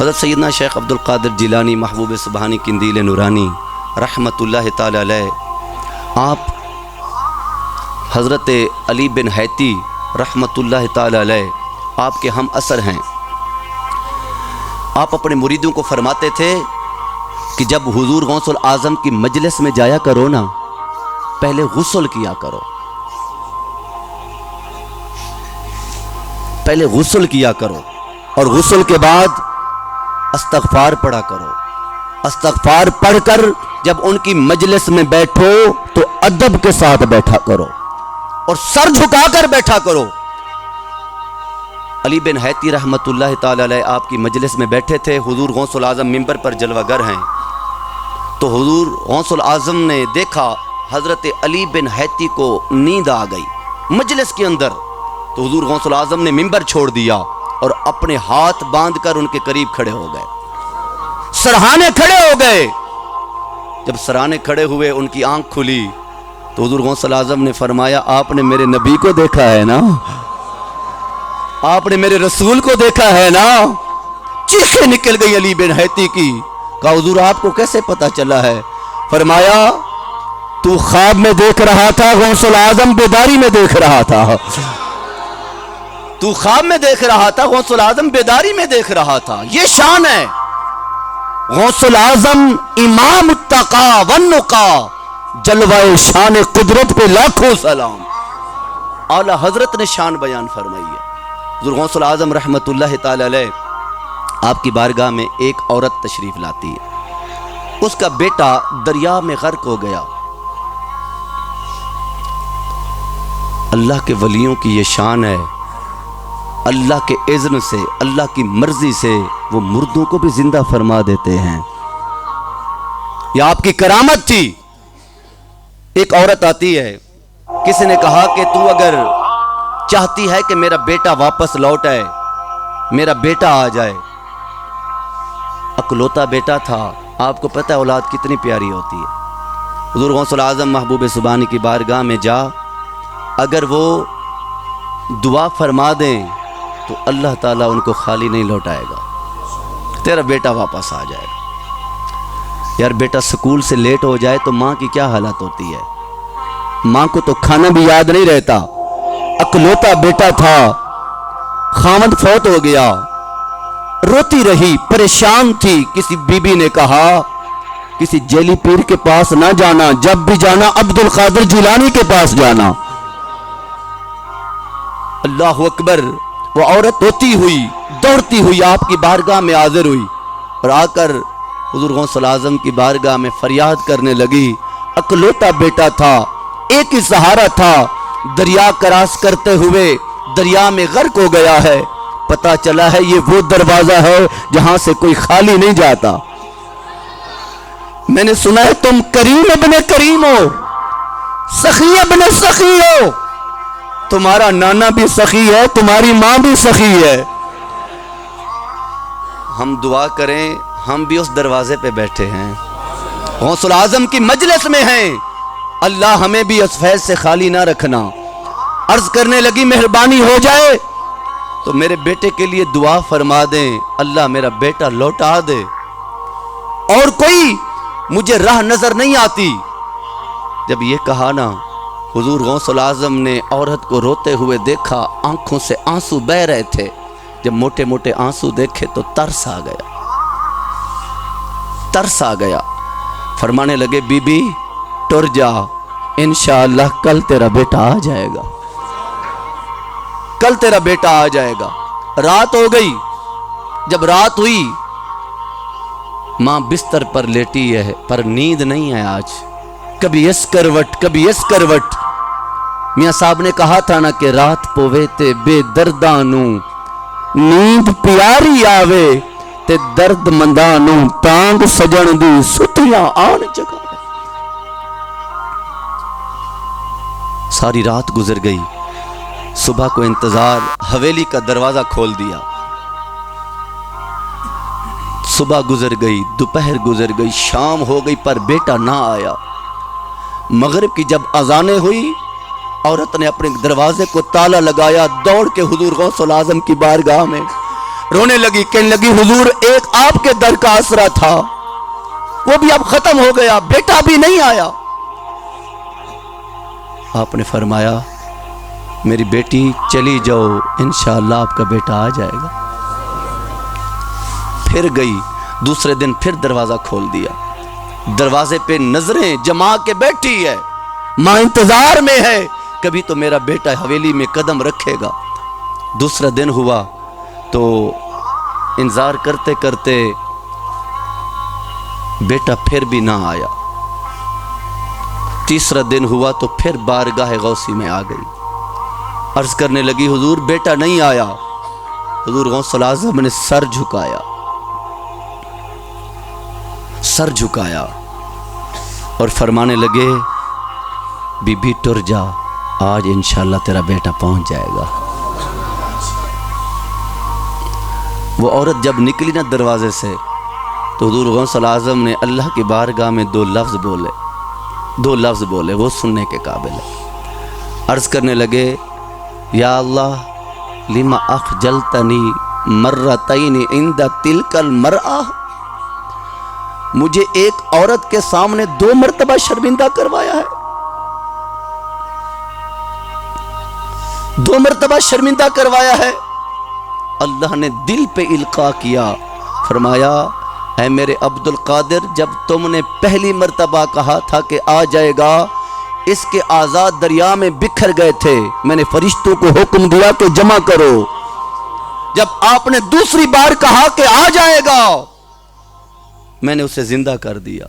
حضرت سیدنا شیخ عبدالقادر جیلانی محبوب سبحانی قندیل نورانی رحمۃ اللہ تعالی علیہ، آپ حضرت علی بن حیتی رحمۃ اللہ تعالی علیہ آپ کے ہم اثر ہیں۔ آپ اپنے مریدوں کو فرماتے تھے کہ جب حضور غوث الاعظم کی مجلس میں جایا کرو نا، پہلے غسل کیا کرو، پہلے غسل کیا کرو اور غسل کے بعد استغفار پڑھا کرو۔ استغفار پڑھ کر جب ان کی مجلس میں بیٹھو تو ادب کے ساتھ بیٹھا کرو اور سر جھکا کر بیٹھا کرو۔ علی بن حیتی رحمت اللہ تعالی علیہ آپ کی مجلس میں بیٹھے تھے، حضور غوث الاعظم ممبر پر جلوہ گر ہیں، تو حضور غوث الاعظم نے دیکھا حضرت علی بن حیتی کو نیند آ گئی مجلس کے اندر، تو حضور غوث الاعظم نے ممبر چھوڑ دیا اور اپنے ہاتھ باندھ کر ان کے قریب کھڑے ہو گئے، سرہانے کھڑے ہو گئے۔ جب سرہانے کھڑے ہوئے، ان کی آنکھ کھلی تو حضور غوث الاعظم نے فرمایا، آپ نے میرے نبی کو دیکھا ہے نا، آپ نے میرے رسول کو دیکھا ہے نا۔ چیخیں نکل گئی علی بن حیتی کی، کہا حضور آپ کو کیسے پتا چلا ہے؟ فرمایا تو خواب میں دیکھ رہا تھا، غوث الاعظم بیداری میں دیکھ رہا تھا۔ تو خواب میں دیکھ رہا تھا، غوث الاعظم بیداری میں دیکھ رہا تھا۔ یہ شان ہے غوث الاعظم امام التقا والنقا، جلوہ شان قدرت پہ لاکھوں سلام۔ اعلیٰ حضرت نے شان بیان فرمائی ہے۔ حضور غوث الاعظم رحمت اللہ تعالی علیہ آپ کی بارگاہ میں ایک عورت تشریف لاتی ہے، اس کا بیٹا دریا میں غرق ہو گیا۔ اللہ کے ولیوں کی یہ شان ہے، اللہ کے اذن سے، اللہ کی مرضی سے وہ مردوں کو بھی زندہ فرما دیتے ہیں۔ یہ آپ کی کرامت تھی۔ ایک عورت آتی ہے، کسی نے کہا کہ تو اگر چاہتی ہے کہ میرا بیٹا واپس لوٹ آئے، میرا بیٹا آ جائے، اکلوتا بیٹا تھا، آپ کو پتہ ہے اولاد کتنی پیاری ہوتی ہے۔ حضور غوث الاعظم محبوب سبحانی کی بارگاہ میں جا، اگر وہ دعا فرما دیں تو اللہ تعالیٰ ان کو خالی نہیں لوٹائے گا، تیرا بیٹا واپس آ جائے گا۔ یار بیٹا سکول سے لیٹ ہو جائے تو ماں کی کیا حالت ہوتی ہے؟ ماں کو تو کھانا بھی یاد نہیں رہتا۔ اکلوتا بیٹا تھا، خامد فوت ہو گیا، روتی رہی، پریشان تھی۔ کسی بی بی نے کہا کسی جیلی پیر کے پاس نہ جانا، جب بھی جانا عبدالقادر جیلانی کے پاس جانا۔ اللہ اکبر۔ وہ عورت روتی ہوئی، دوڑتی ہوئی آپ کی بارگاہ میں حاضر ہوئی اور آ کر حضور غوث الاعظم کی بارگاہ میں فریاد کرنے لگی۔ اکلوتا بیٹا تھا، ایک ہی سہارا تھا، دریا کراس کرتے ہوئے دریا میں غرق ہو گیا ہے۔ پتا چلا ہے یہ وہ دروازہ ہے جہاں سے کوئی خالی نہیں جاتا۔ میں نے سنا ہے تم کریم ابن کریم ہو، سخی ابن سخی ہو، تمہارا نانا بھی سخی ہے، تمہاری ماں بھی سخی ہے۔ ہم دعا کریں، ہم بھی اس دروازے پہ بیٹھے ہیں، غوث الاعظم کی مجلس میں ہیں۔ اللہ ہمیں بھی اس فیض سے خالی نہ رکھنا۔ عرض کرنے لگی مہربانی ہو جائے تو میرے بیٹے کے لیے دعا فرما دیں، اللہ میرا بیٹا لوٹا دے۔ اور کوئی مجھے راہ نظر نہیں آتی۔ جب یہ کہا نا، حضور غوث الاعظم نے عورت کو روتے ہوئے دیکھا، آنکھوں سے آنسو بہہ رہے تھے۔ جب موٹے موٹے آنسو دیکھے تو ترس آ گیا، ترس آ گیا۔ فرمانے لگے بی بی ٹر جا، انشاءاللہ کل تیرا بیٹا آ جائے گا، کل تیرا بیٹا آ جائے گا۔ رات ہو گئی۔ جب رات ہوئی، ماں بستر پر لیٹی ہے پر نیند نہیں ہے آج، کبھی اس کروٹ کبھی اس کروٹ۔ میاں صاحب نے کہا تھا نا کہ رات پوے تے بے دردانوں نیند پیاری آوے تے درد مندانوں تانگ سجن دی ستیاں آن جگہ۔ ساری رات گزر گئی، صبح کو انتظار، حویلی کا دروازہ کھول دیا۔ صبح گزر گئی، دوپہر گزر گئی، شام ہو گئی پر بیٹا نہ آیا۔ مغرب کی جب اذانیں ہوئی، عورت نے اپنے دروازے کو تالا لگایا، دوڑ کے حضور غوث الاعظم کی بارگاہ میں رونے لگی، کہنے لگی حضور ایک آپ کے در کا آسرا تھا، وہ بھی اب ختم ہو گیا، بیٹا بھی نہیں آیا۔ آپ نے فرمایا میری بیٹی چلی جاؤ، انشاءاللہ آپ کا بیٹا آ جائے گا۔ پھر گئی، دوسرے دن پھر دروازہ کھول دیا، دروازے پہ نظریں جما کے بیٹھی ہے، ماں انتظار میں ہے کبھی تو میرا بیٹا حویلی میں قدم رکھے گا۔ دوسرا دن ہوا تو انتظار کرتے کرتے بیٹا پھر بھی نہ آیا۔ تیسرا دن ہوا تو پھر بارگاہ غوثی میں آ گئی، عرض کرنے لگی حضور بیٹا نہیں آیا۔ حضور غوث الاعظم نے سر جھکایا اور فرمانے لگے بی بی ٹر جا، آج انشاءاللہ تیرا بیٹا پہنچ جائے گا۔ وہ عورت جب نکلی نا دروازے سے تو حضور غوث الاعظم نے اللہ کی بارگاہ میں دو لفظ بولے، وہ سننے کے قابل ہے۔ عرض کرنے لگے یا اللہ لما اخجلتنی مرتین عند تلک المرأہ، مجھے ایک عورت کے سامنے 2 مرتبہ شرمندہ کروایا ہے، 2 مرتبہ شرمندہ کروایا ہے۔ اللہ نے دل پہ القاء کیا، فرمایا اے میرے عبد القادر، جب تم نے پہلی مرتبہ کہا تھا کہ آ جائے گا، اس کے آزاد دریا میں بکھر گئے تھے، میں نے فرشتوں کو حکم دیا کہ جمع کرو۔ جب آپ نے دوسری بار کہا کہ آ جائے گا، میں نے اسے زندہ کر دیا۔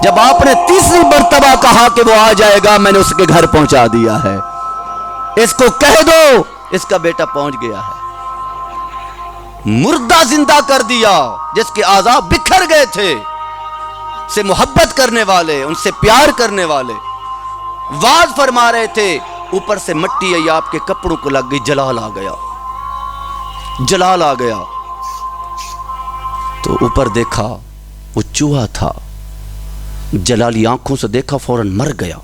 جب آپ نے تیسری مرتبہ کہا کہ وہ آ جائے گا، میں نے اس کے گھر پہنچا دیا ہے۔ اس کو کہہ دو اس کا بیٹا پہنچ گیا ہے۔ مردہ زندہ کر دیا، جس کے اعضاء بکھر گئے تھے، سے محبت کرنے والے، ان سے پیار کرنے والے واز فرما رہے تھے، اوپر سے مٹی آئی آپ کے کپڑوں کو لگ گئی، جلال آ گیا۔ تو اوپر دیکھا وہ چوہا تھا، جلالی آنکھوں سے دیکھا، فوراً مر گیا۔